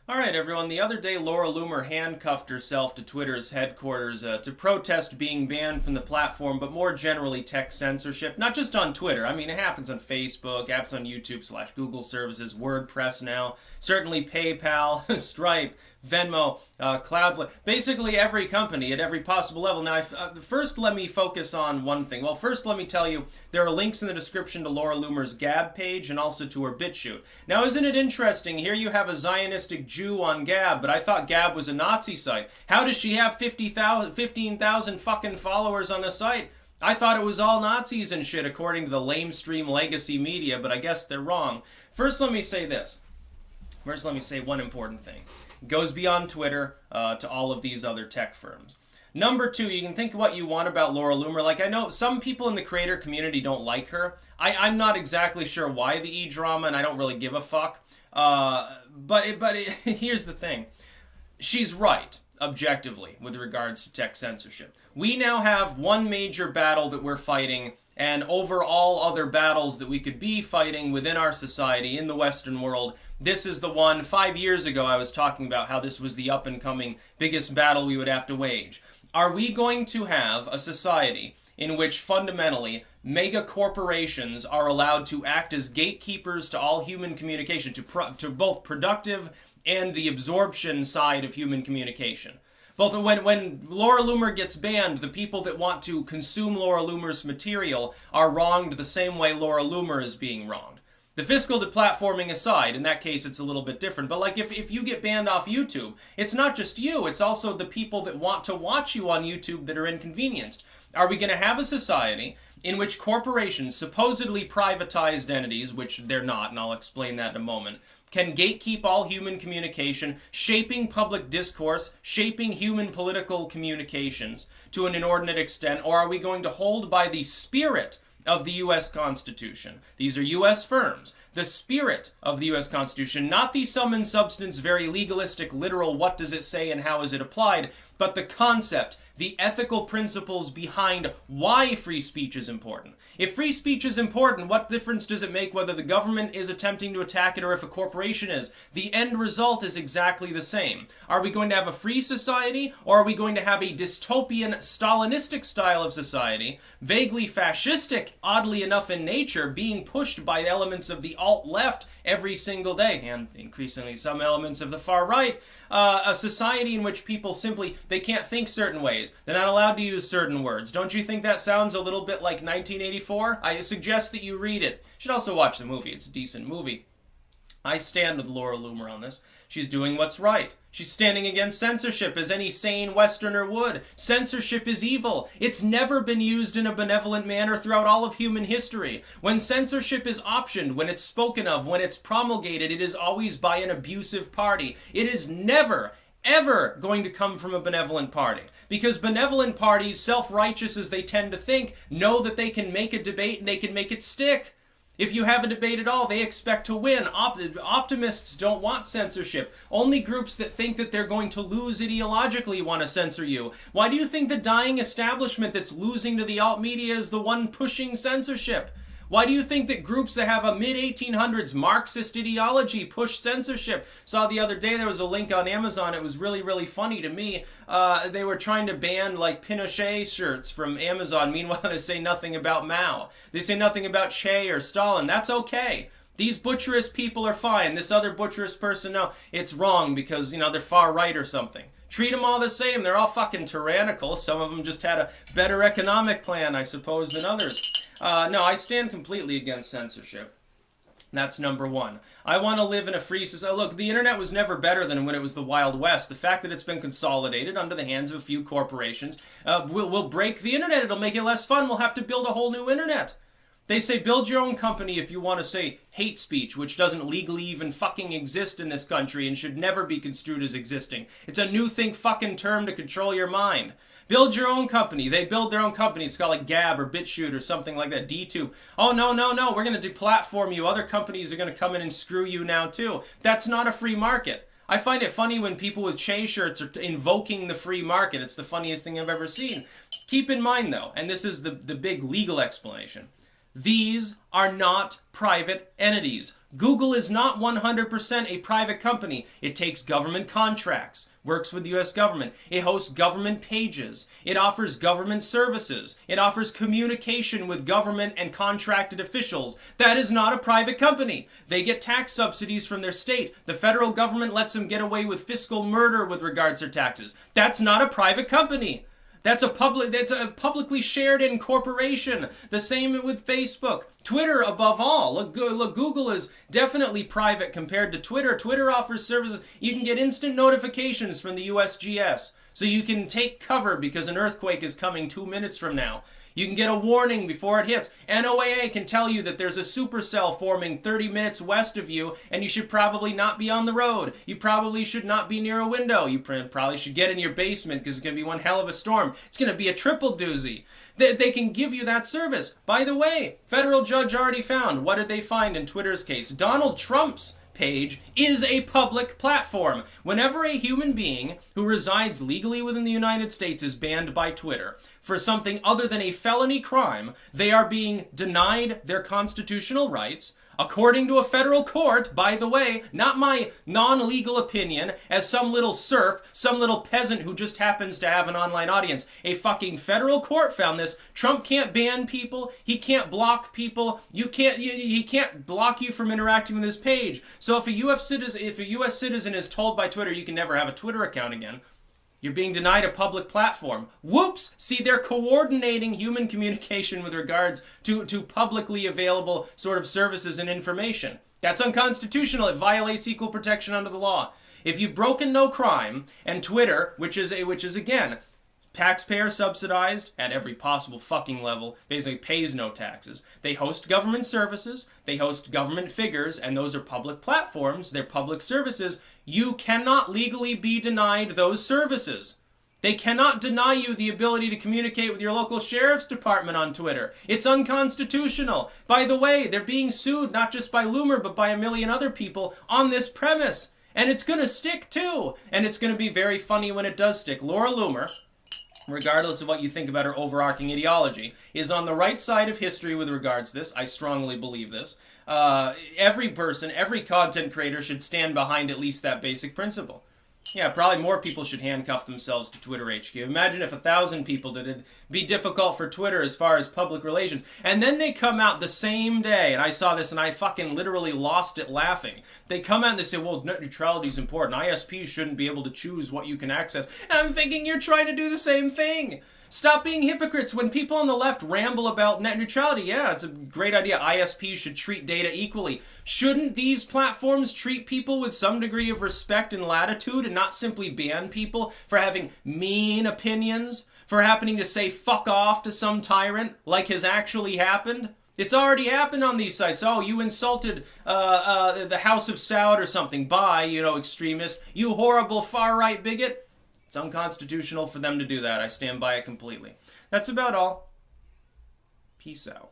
All right, everyone. The other day, Laura Loomer handcuffed herself to Twitter's headquarters to protest being banned from the platform, but more generally tech censorship. Not just on Twitter. I mean, it happens on Facebook, happens on YouTube/Google services, WordPress now, certainly PayPal, Stripe, Venmo, Cloudflare, basically every company at every possible level. Now, first let me focus on one thing. Well, first let me tell you, there are links in the description to Laura Loomer's Gab page and also to her BitChute. Now, isn't it interesting? Here you have a Zionistic Jew on Gab, but I thought Gab was a Nazi site. How does she have 15,000 fucking followers on the site? I thought it was all Nazis and shit, according to the lamestream legacy media, but I guess they're wrong. First, let me say this. First, let me say one important thing. It goes beyond Twitter to all of these other tech firms. Number two, you can think what you want about Laura Loomer. Like, I know some people in the creator community don't like her. I'm not exactly sure why the E-drama, and I don't really give a fuck. But here's the thing. She's right, objectively, with regards to tech censorship. We now have one major battle that we're fighting, and over all other battles that we could be fighting within our society, in the Western world, this is the one. 5 years ago, I was talking about how this was the up-and-coming biggest battle we would have to wage. Are we going to have a society in which fundamentally mega corporations are allowed to act as gatekeepers to all human communication, to both productive and the absorption side of human communication? Both when Laura Loomer gets banned, the people that want to consume Laura Loomer's material are wronged the same way Laura Loomer is being wronged. The fiscal deplatforming aside, in that case it's a little bit different, but like if you get banned off YouTube, it's not just you, it's also the people that want to watch you on YouTube that are inconvenienced. Are we going to have a society in which corporations, supposedly privatized entities, which they're not, and I'll explain that in a moment, can gatekeep all human communication, shaping public discourse, shaping human political communications to an inordinate extent, or are we going to hold by the spirit of the U.S. Constitution? These are U.S. firms. The spirit of the U.S. Constitution, not the sum and substance, very legalistic, literal, what does it say and how is it applied, but the concept, the ethical principles behind why free speech is important. If free speech is important, what difference does it make whether the government is attempting to attack it or if a corporation is? The end result is exactly the same. Are we going to have a free society, or are we going to have a dystopian, Stalinistic style of society, vaguely fascistic, oddly enough in nature, being pushed by elements of the alt-left every single day, and increasingly some elements of the far right, a society in which people simply, they can't think certain ways. They're not allowed to use certain words. Don't you think that sounds a little bit like 1984? I suggest that you read it. You should also watch the movie. It's a decent movie. I stand with Laura Loomer on this. She's doing what's right. She's standing against censorship as any sane Westerner would. Censorship is evil. It's never been used in a benevolent manner throughout all of human history. When censorship is optioned, when it's spoken of, when it's promulgated, it is always by an abusive party. It is never, ever going to come from a benevolent party. Because benevolent parties, self-righteous as they tend to think, know that they can make a debate and they can make it stick. If you have a debate at all, they expect to win. Optimists don't want censorship. Only groups that think that they're going to lose ideologically want to censor you. Why do you think the dying establishment that's losing to the alt media is the one pushing censorship? Why do you think that groups that have a mid-1800s Marxist ideology push censorship? Saw the other day there was a link on Amazon. It was really, really funny to me. They were trying to ban like Pinochet shirts from Amazon. Meanwhile, they say nothing about Mao. They say nothing about Che or Stalin. That's okay. These butcherist people are fine. This other butcherist person, no, it's wrong because, you know, they're far right or something. Treat them all the same. They're all fucking tyrannical. Some of them just had a better economic plan, I suppose, than others. No, I stand completely against censorship. That's number one. I want to live in a free society. Look, the internet was never better than when it was the Wild West. The fact that it's been consolidated under the hands of a few corporations will break the internet. It'll make it less fun. We'll have to build a whole new internet. They say build your own company if you want to say hate speech, which doesn't legally even fucking exist in this country and should never be construed as existing. It's a new think fucking term to control your mind. Build your own company. They build their own company. It's called like Gab or BitChute or something like that. DTube. Oh, no. We're going to deplatform you. Other companies are going to come in and screw you now, too. That's not a free market. I find it funny when people with Che shirts are invoking the free market. It's the funniest thing I've ever seen. Keep in mind, though, and this is the big legal explanation, These are not private entities. Google is not 100% a private company. It takes government contracts, works with the US government. It hosts government pages. It offers government services. It offers communication with government and contracted officials. That is not a private company. They get tax subsidies from their state. The federal government lets them get away with fiscal murder with regards to their taxes. That's not a private company. That's a publicly shared incorporation. The same with Facebook. Twitter, above all. Look, Google is definitely private compared to Twitter. Twitter offers services. You can get instant notifications from the USGS. So you can take cover because an earthquake is coming 2 minutes from now. You can get a warning before it hits. NOAA can tell you that there's a supercell forming 30 minutes west of you, and you should probably not be on the road. You probably should not be near a window. You probably should get in your basement because it's going to be one hell of a storm. It's going to be a triple doozy. They can give you that service. By the way, federal judge already found. What did they find in Twitter's case? Donald Trump's page is a public platform. Whenever a human being who resides legally within the United States is banned by Twitter for something other than a felony crime, they are being denied their constitutional rights. According to a federal court, by the way, not my non-legal opinion as some little serf, some little peasant who just happens to have an online audience. A fucking federal court found this. Trump can't ban people. He can't block people. He can't block you from interacting with his page. So if a US citizen is told by Twitter you can never have a Twitter account again, you're being denied a public platform. Whoops! See, they're coordinating human communication with regards to publicly available sort of services and information. That's unconstitutional. It violates equal protection under the law. If you've broken no crime, and Twitter, which is again, taxpayer subsidized at every possible fucking level, basically pays no taxes. They host government services, they host government figures, and those are public platforms, they're public services. You cannot legally be denied those services. They cannot deny you the ability to communicate with your local sheriff's department on Twitter. It's unconstitutional. By the way, they're being sued not just by Loomer, but by a million other people on this premise. And it's gonna stick too. And it's gonna be very funny when it does stick. Laura Loomer, regardless of what you think about her overarching ideology, is on the right side of history with regards to this. I strongly believe this. Every person, every content creator should stand behind at least that basic principle. Yeah, probably more people should handcuff themselves to Twitter HQ. Imagine if 1,000 people did it. It'd be difficult for Twitter as far as public relations. And then they come out the same day, and I saw this and I fucking literally lost it laughing. They come out and they say, well, net neutrality is important. ISPs shouldn't be able to choose what you can access. And I'm thinking you're trying to do the same thing. Stop being hypocrites. When people on the left ramble about net neutrality, yeah, it's a great idea. ISPs should treat data equally. Shouldn't these platforms treat people with some degree of respect and latitude and not simply ban people for having mean opinions, for happening to say fuck off to some tyrant like has actually happened? It's already happened on these sites. Oh, you insulted the House of Saud or something. Bye, extremist. You horrible far-right bigot. It's unconstitutional for them to do that. I stand by it completely. That's about all. Peace out.